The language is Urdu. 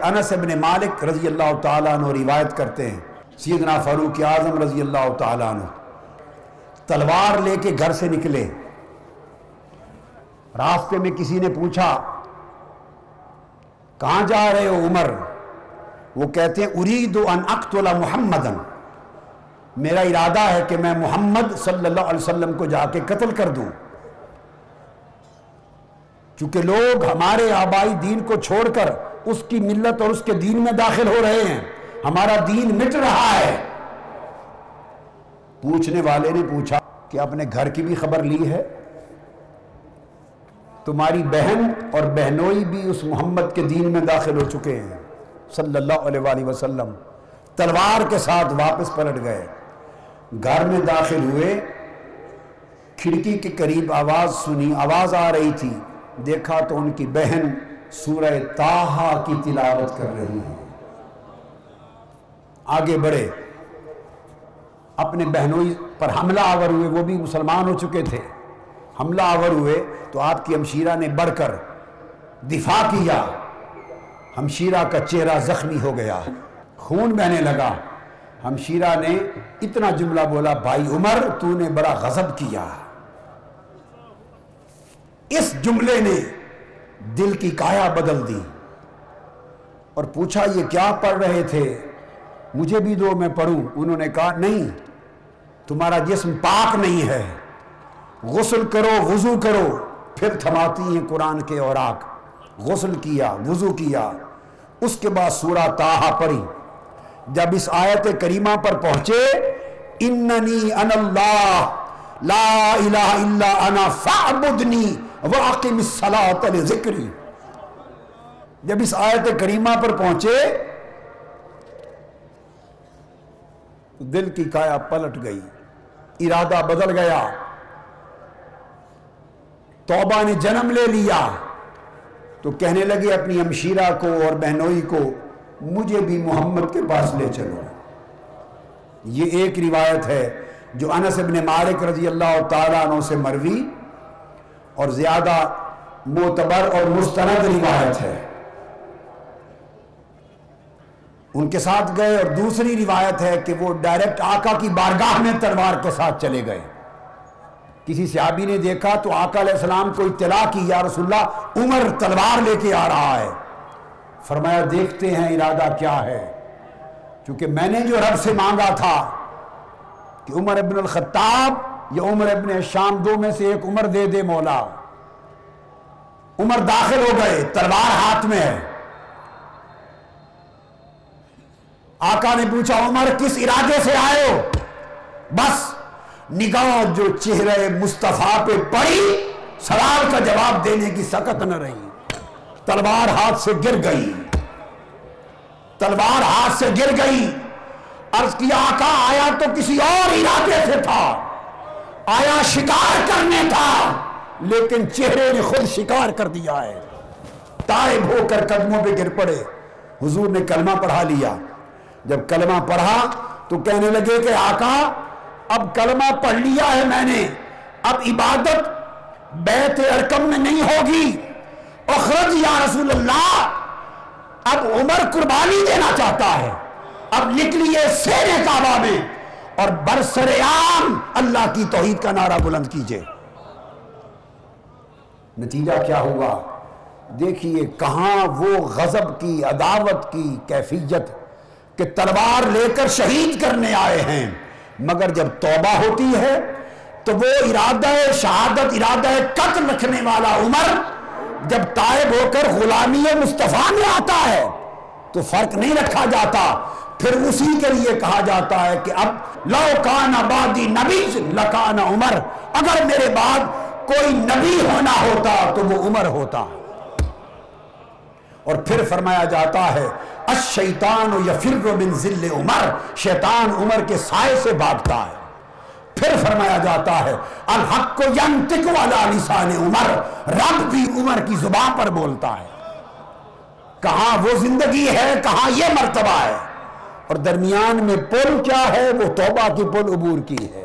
انس بن مالک رضی اللہ تعالیٰ عنہ روایت کرتے ہیں، سیدنا فاروق اعظم رضی اللہ تعالیٰ عنہ تلوار لے کے گھر سے نکلے۔ راستے میں کسی نے پوچھا کہاں جا رہے ہو عمر؟ وہ کہتے ہیں ارید ان اقتل محمدن، میرا ارادہ ہے کہ میں محمد صلی اللہ علیہ وسلم کو جا کے قتل کر دوں، چونکہ لوگ ہمارے آبائی دین کو چھوڑ کر اس کی ملت اور اس کے دین میں داخل ہو رہے ہیں، ہمارا دین مٹ رہا ہے۔ پوچھنے والے نے پوچھا کہ اپنے گھر کی بھی خبر لی ہے؟ تمہاری بہن اور بہنوئی بھی اس محمد کے دین میں داخل ہو چکے ہیں صلی اللہ علیہ وآلہ وسلم۔ تلوار کے ساتھ واپس پلٹ گئے، گھر میں داخل ہوئے، کھڑکی کے قریب آواز سنی، آواز آ رہی تھی، دیکھا تو ان کی بہن سورہ طٰہٰ کی تلاوت کر رہی ہے۔ آگے بڑھے، اپنے بہنوئی پر حملہ آور ہوئے، وہ بھی مسلمان ہو چکے تھے، حملہ آور ہوئے تو آپ کی ہمشیرہ نے بڑھ کر دفاع کیا، ہمشیرہ کا چہرہ زخمی ہو گیا، خون بہنے لگا۔ ہمشیرہ نے اتنا جملہ بولا، بھائی عمر تو نے بڑا غضب کیا۔ اس جملے نے دل کی کایا بدل دی، اور پوچھا یہ کیا پڑھ رہے تھے؟ مجھے بھی دو میں پڑھوں۔ انہوں نے کہا نہیں، تمہارا جسم پاک نہیں ہے، غسل کرو، وضو کرو۔ پھر تھماتی ہیں قرآن کے اوراق، غسل کیا، وضو کیا، اس کے بعد سورہ طٰہٰ پڑھی۔ جب اس آیت کریمہ پر پہنچے، اننی انا اللہ لا الہ الا انا فاعبدنی واقم الصلاۃ لذکری، جب اس آیت کریمہ پر پہنچے تو دل کی کایا پلٹ گئی، ارادہ بدل گیا، توبہ نے جنم لے لیا۔ تو کہنے لگے اپنی ہمشیرہ کو اور بہنوئی کو، مجھے بھی محمد کے پاس لے چلو۔ یہ ایک روایت ہے جو انس بن مالک رضی اللہ تعالیٰ عنہ سے مروی اور زیادہ معتبر اور مستند روایت ہے، ان کے ساتھ گئے۔ اور دوسری روایت ہے کہ وہ ڈائریکٹ آقا کی بارگاہ میں تلوار کے ساتھ چلے گئے۔ کسی صحابی نے دیکھا تو آقا علیہ السلام کو اطلاع کی، یا رسول اللہ عمر تلوار لے کے آ رہا ہے۔ فرمایا دیکھتے ہیں ارادہ کیا ہے، چونکہ میں نے جو رب سے مانگا تھا کہ عمر ابن الخطاب یا عمر ابن شام، دو میں سے ایک عمر دے دے مولا۔ عمر داخل ہو گئے، تلوار ہاتھ میں ہے۔ آقا نے پوچھا عمر کس ارادے سے آئے ہو؟ بس نگاہ جو چہرے مصطفیٰ پہ پڑی، سوال کا جواب دینے کی سکت نہ رہی، تلوار ہاتھ سے گر گئی، تلوار ہاتھ سے گر گئی۔ عرض کیا آقا آیا تو کسی اور ارادے سے تھا، آیا شکار کرنے تھا، لیکن چہرے نے خود شکار کر دیا ہے۔ تائب ہو کر قدموں پہ گر پڑے، حضور نے کلمہ پڑھا لیا۔ جب کلمہ پڑھا تو کہنے لگے کہ آقا اب کلمہ پڑھ لیا ہے میں نے، اب عبادت بیت ارکم میں نہیں ہوگی، اخرج یا رسول اللہ۔ اب عمر قربانی دینا چاہتا ہے، اب نکلیے سیرے کعبہ میں اور برسر عام اللہ کی توحید کا نعرہ بلند کیجئے۔ نتیجہ کیا ہوا؟ دیکھیے کہاں وہ غضب کی، عداوت کی کیفیت کہ تلوار لے کر شہید کرنے آئے ہیں، مگر جب توبہ ہوتی ہے تو وہ ارادہ شہادت، ارادہ قتل رکھنے والا عمر جب تائب ہو کر غلامی مصطفیٰ میں آتا ہے تو فرق نہیں رکھا جاتا، پھر اسی کے لیے کہا جاتا ہے کہ اب لو کان بعدی نبی لکان عمر، اگر میرے بعد کوئی نبی ہونا ہوتا تو وہ عمر ہوتا۔ اور پھر فرمایا جاتا ہے الشیطان یفر من ظل عمر، شیطان عمر کے سائے سے بھاگتا ہے۔ پھر فرمایا جاتا ہے الحق ینطق علی لسان عمر، رب بھی عمر کی زبان پر بولتا ہے۔ کہاں وہ زندگی ہے، کہاں یہ مرتبہ ہے، اور درمیان میں پل کیا ہے؟ وہ توبہ کی پل عبور کی ہے۔